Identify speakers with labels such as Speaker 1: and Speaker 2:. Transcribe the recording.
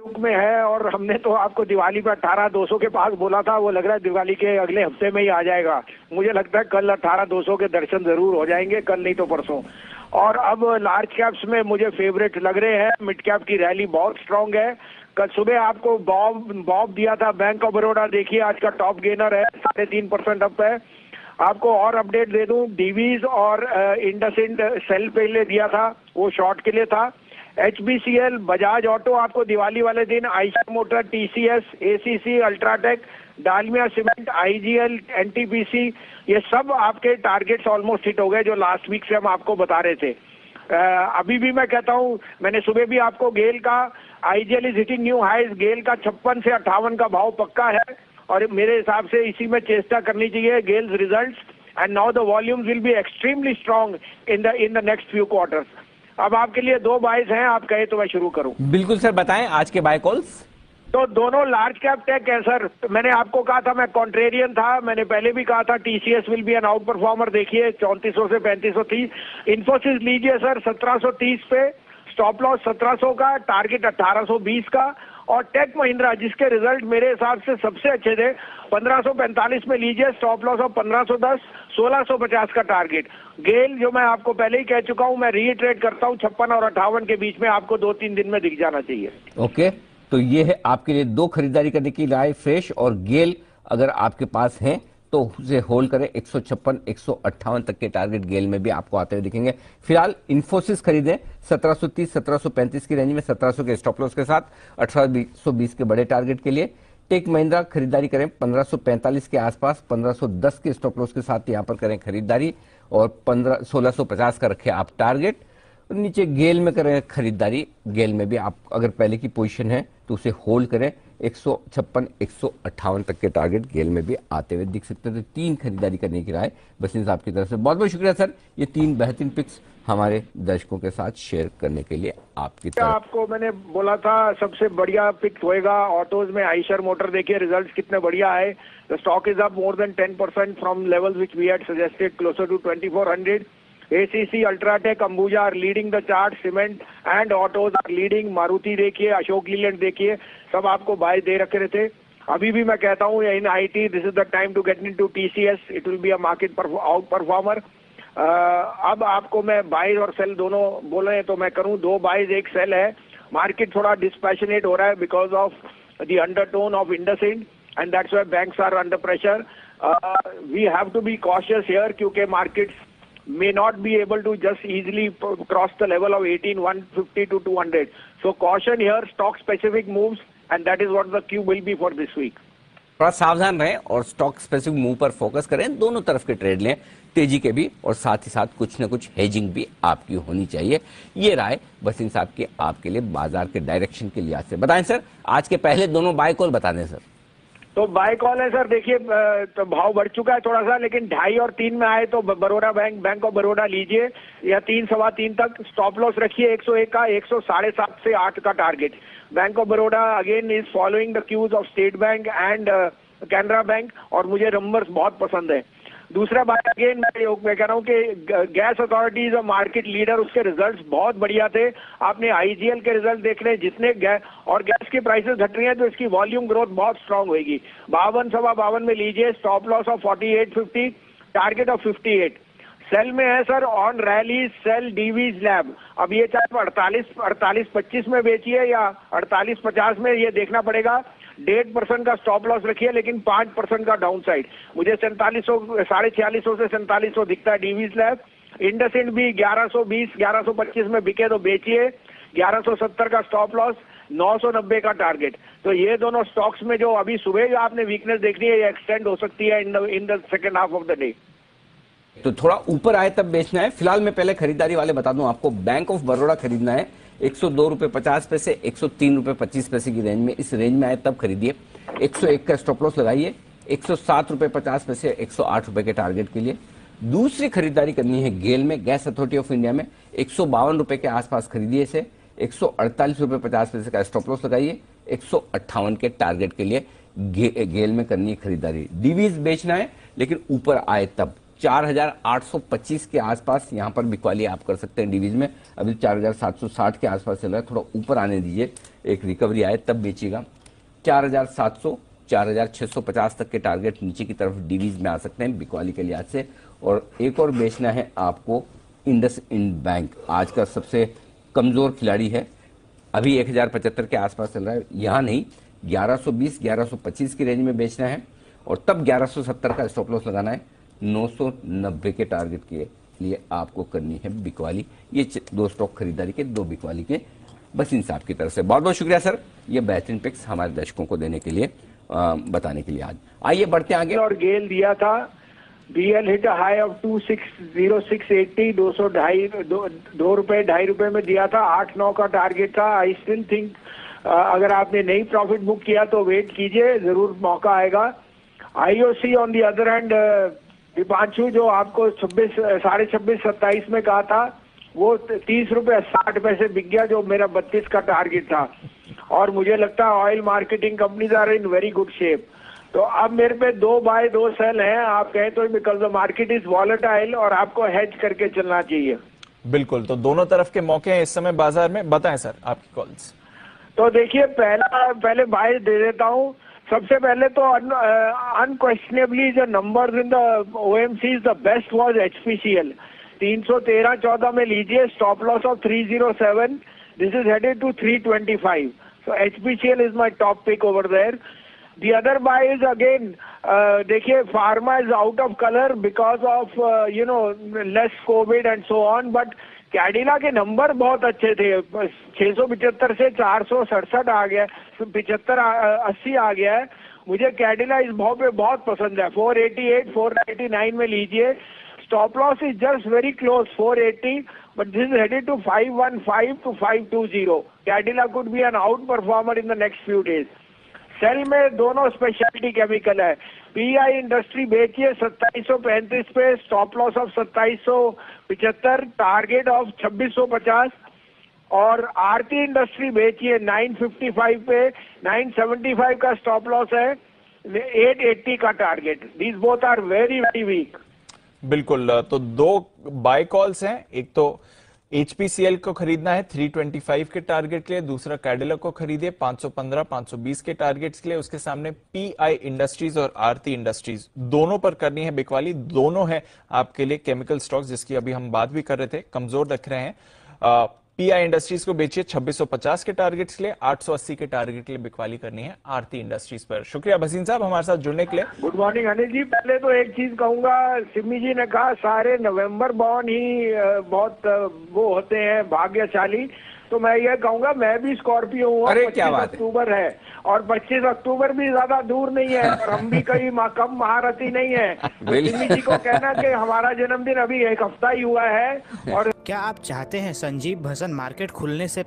Speaker 1: Book में है और हमने तो आपको दिवाली पे 18,200 के पास बोला था, वो लग रहा है दिवाली के अगले हफ्ते में ही आ जाएगा। मुझे लगता है कल 18,200 के दर्शन जरूर हो जाएंगे, कल नहीं तो परसों। और अब लार्ज कैप्स में मुझे फेवरेट लग रहे हैं। मिड कैप की रैली बहुत स्ट्रांग है। कल सुबह आपको बॉब दिया था बैंक ऑफ बड़ौदा, देखिए आज का टॉप गेनर है, 3.5% अप है। आपको और अपडेट दे दूं, डीवीज और इंडसइंड सेल पहले दिया था, वो शॉर्ट के लिए था। HBCL, बजाज ऑटो आपको दिवाली वाले दिन, Eicher Motor, TCS, ACC, UltraTech, Dalmia cement, IGL, NTPC, ये सब आपके टारगेट्स ऑलमोस्ट हिट हो गए जो लास्ट वीक से हम आपको बता रहे थे। अभी भी मैं कहता हूं, मैंने सुबह भी आपको गेल का IGL is hitting new highs, GAIL का 56 से 58 का भाव पक्का है और मेरे हिसाब से इसी में चेष्टा करनी चाहिए Gales results. And now the volumes will be extremely strong in the next few quarters. अब आपके लिए 2 बाइज हैं, आप कहे तो मैं शुरू करूं।
Speaker 2: बिल्कुल सर, बताएं आज के बाय कॉल्स।
Speaker 1: तो दोनों लार्ज कैप टेक है सर। तो मैंने आपको कहा था, मैं कॉन्ट्रेरियन था, मैंने पहले भी कहा था TCS will be an outperformer. देखिए 3400 से 3530। इन्फोसिस लीजिए सर 1730 पे, स्टॉप लॉस 1700 का, टारगेट 1820 का। और टेक महिंद्रा जिसके रिजल्ट मेरे हिसाब से सबसे अच्छे थे, 1545 में लीजिए, स्टॉप लॉस ऑफ 1510, 1650 का टारगेट। गेल जो मैं आपको पहले ही कह चुका हूं, मैं रीट्रेड करता हूं 56 और 58 के बीच में, आपको 2-3 दिन में दिख जाना चाहिए।
Speaker 2: ओके, तो ये है आपके लिए 2 खरीदारी करने की राय, फ्रेश और गेल अगर आपके पास है तो उसे होल्ड करें। 156 158 तक के टारगेट गेल में भी आपको आते हुए दिखेंगे। फिलहाल इन्फोसिस खरीदें 1730 1735 की रेंज में, 1700 के स्टॉप लॉस के साथ, 1820 के बड़े टारगेट के लिए। टेक महिंद्रा खरीदारी करें 1545 के आसपास, 1510 के स्टॉप लॉस के साथ यहां पर करें खरीदारी और 1650 का रखें आप टारगेट। नीचे गेल में करें खरीदारी, गेल में भी आप अगर पहले की पोजीशन है तो उसे होल्ड करें। 156 158 तक के टारगेट गेल में भी आते हुए दिख सकते हैं। तो 3 खरीदारी करने की राय बसिन साहब की तरफ से। बहुत बहुत शुक्रिया सर, ये 3 बेहतरीन पिक्स हमारे दर्शकों के साथ शेयर करने के लिए आपकी तरफ।
Speaker 1: आपको मैंने बोला था सबसे बढ़िया पिक होएगा ऑटोज में आइशर मोटर। देखिए रिजल्ट्स कितने बढ़िया है। The stock is up more than 10% from levels which we had suggested, closer to 2400। ACC, Ultratech, Ambuja are leading the chart. Cement and autos are leading. Maruti देखिए, अशोक लीलैंड देखिए, सब आपको बाय दे रखे थे। अभी भी मैं कहता हूँ in IT this is the time to get into TCS, it will be a market outperformer. अब आपको मैं बाय और सेल दोनों बोले हैं तो मैं करूँ 2 बाइज 1 सेल है। मार्केट थोड़ा डिस्पैशनेट हो रहा है because of the undertone of IndusInd and that's why banks are under pressure. We have to be cautious here क्योंकि markets may not be able to just easily cross the level of 18,150 to 200. So caution here, stock specific moves, and that is what the cue will be for this week.
Speaker 2: थोड़ा सावधान रहें और stock specific move पर focus करें। दोनों तरफ के trade लें, तेजी के भी और साथ ही साथ कुछ न कुछ हेजिंग भी आपकी होनी चाहिए। ये राय बसिन साहब की आपके लिए बाजार के डायरेक्शन के लिहाज से। बताएं सर, आज के पहले दोनों बाय कॉल बता दें सर।
Speaker 1: तो बाय कॉल है सर। देखिए तो भाव बढ़ चुका है थोड़ा सा, लेकिन 2.5 और 3 में आए तो बड़ौदा बैंक ऑफ बड़ौदा लीजिए या 3 सवा 3 तक। स्टॉप लॉस रखिए 101 का, 107.5 से 8 का target. Bank of Baroda again is following the cues of State Bank and Canara Bank और मुझे नंबर्स बहुत पसंद है। दूसरा बात अगेन मैं कह रहा हूँ कि gas authority is a market leader, उसके रिजल्ट्स बहुत बढ़िया थे। आपने IGL के रिजल्ट देख रहे हैं, जितने गैस की प्राइसेस घट रही हैं तो इसकी वॉल्यूम ग्रोथ बहुत स्ट्रांग होगी। 52 सवा 52 में लीजिए, stop loss of 4850, target of 58। Sell में है sir on rally sell Divi's Lab. अब ये चाहे 48-25 में बेचिए या 48-50 में, ये देखना पड़ेगा। 1.5% का स्टॉप लॉस रखिए लेकिन 5% का डाउन साइड। मुझे 4600 से 4700 दिखता है डीवीज लैब। इंडसइंड भी 1120 1125 में बिके तो बेचिए, 1170 का स्टॉप लॉस, 990 का टारगेट। तो ये दोनों स्टॉक्स में जो अभी सुबह आपने वीकनेस देखनी है ये एक्सटेंड हो सकती है in the second half of the day.
Speaker 2: तो थोड़ा ऊपर आए तब बेचना है। फिलहाल मैं पहले खरीदारी वाले बता दूं आपको, बैंक ऑफ बड़ौदा खरीदना है 102 रुपए 50 पैसे, 103 रुपए 25 पैसे की रेंज में। इस रेंज में आए तब खरीदिए। 101 का स्टॉप लॉस लगाइए, 107 रुपए 50 पैसे, 108 रुपए के टारगेट के लिए। दूसरी खरीदारी करनी है गेल में, गैस अथॉरिटी ऑफ इंडिया में, 152 रुपए के आसपास खरीदिए इसे। 148 रुपए 50 पैसे का स्टॉप लॉस लगाइए, 158 के टारगेट के लिए गेल में करनी है खरीदारी। डीवीज बेचना है लेकिन ऊपर आए तब, 4825 के आसपास यहाँ पर बिकवाली आप कर सकते हैं डिवीज में। अभी 4760 के आसपास चल रहा है, थोड़ा ऊपर आने दीजिए, एक रिकवरी आए तब बेचिएगा। 4700 4650 तक के टारगेट नीचे की तरफ डिवीज में आ सकते हैं बिकवाली के लिहाज से। और एक और बेचना है आपको इंडसइंड बैंक, आज का सबसे कमजोर खिलाड़ी है, अभी 1075 के आसपास चल रहा है। यहाँ नहीं, 1120 1125 की रेंज में बेचना है और तब 1170 का स्टॉप लॉस लगाना है। 990 के टारगेट के लिए आपको करनी है बिकवाली। ये दो स्टॉक खरीदारी के, दो बिकवाली के, बस इन साहब की तरफ से बहुत बहुत शुक्रिया सर, ये बेहतरीन पिक्स हमारे दर्शकों को देने के लिए, बताने के लिए। आज आइए बढ़ते हैं आगे।
Speaker 1: और गेल दिया था, BL हिट हाई ऑफ 260680, 2 रुपए 2.5 रुपए में दिया था, 8-9 का टारगेट था। आई स्टिल थिंक अगर आपने नहीं प्रॉफिट बुक किया तो वेट कीजिए, जरूर मौका आएगा। IOC on the other hand, Deepanshu जो आपको 26.5 में कहा था, वो 30 रुपए 60 पैसे बिक गया, जो मेरा 32 का टारगेट था। और मुझे लगता है oil marketing companies are in very good shape. तो अब मेरे पे 2 बाय 2 सेल हैं, आप कहें तो, because the market is volatile और आपको हेज करके चलना चाहिए।
Speaker 3: बिल्कुल, तो दोनों तरफ के मौके हैं इस समय बाजार में। बताएं सर आपकी कॉल्स।
Speaker 1: तो देखिए, पहले बाय दे देता हूँ। सबसे पहले तो अनक्वेश्चनेबली जो numbers in the OMC the best was HPCL, 313-14 में लीजिए, stop loss of 307, this is headed to 325, so HPCL is my top pick over there. The other buy is again, देखिए, pharma is out of color because of less COVID and so on, but Cadila के number बहुत अच्छे थे। 675 से 467 आ गया, 75-80 आ गया है। मुझे कैडिला इस भाव पे बहुत पसंद है। 488 499 में लीजिए, stop loss is just very close 480, but this is headed to 515 to 520। Cadila could be an outperformer in the next few days. Sell में दोनों स्पेशलिटी केमिकल है। PI इंडस्ट्री बेचिए 2735 पे, stop loss of 2775, target of 2650। और आरती industry बेचिए 955 पे, 975 का stop loss है, 880 का target. These both are very very weak.
Speaker 3: बिल्कुल, तो दो बाय कॉल्स हैं, एक तो HPCL को खरीदना है 325 के टारगेट के लिए, दूसरा कैडिला को खरीदिए 515 520 के टारगेट्स के लिए। उसके सामने PI इंडस्ट्रीज और आरती इंडस्ट्रीज, दोनों पर करनी है बिकवाली। दोनों है आपके लिए केमिकल स्टॉक्स, जिसकी अभी हम बात भी कर रहे थे, कमजोर रख रहे हैं। PI इंडस्ट्रीज को बेचिए 2650 के टारगेट्स के लिए, 880 के टारगेट के लिए बिकवाली करनी है आरती इंडस्ट्रीज पर। शुक्रिया भसीन साहब हमारे साथ जुड़ने के लिए।
Speaker 1: Good morning Anil ji. पहले तो एक चीज कहूंगा, सिमी जी ने कहा सारे नवंबर बॉन्ड ही बहुत वो होते हैं भाग्यशाली, तो मैं ये कहूंगा मैं भी स्कॉर्पियो हूँ। 25 अक्टूबर है और 25 अक्टूबर भी ज्यादा दूर नहीं है और हम भी कहीं कम महारथी नहीं है। सिमी जी को कहना कि हमारा जन्मदिन अभी एक हफ्ता ही हुआ है। और
Speaker 4: क्या आप चाहते हैं संजीव भसन मार्केट खुलने से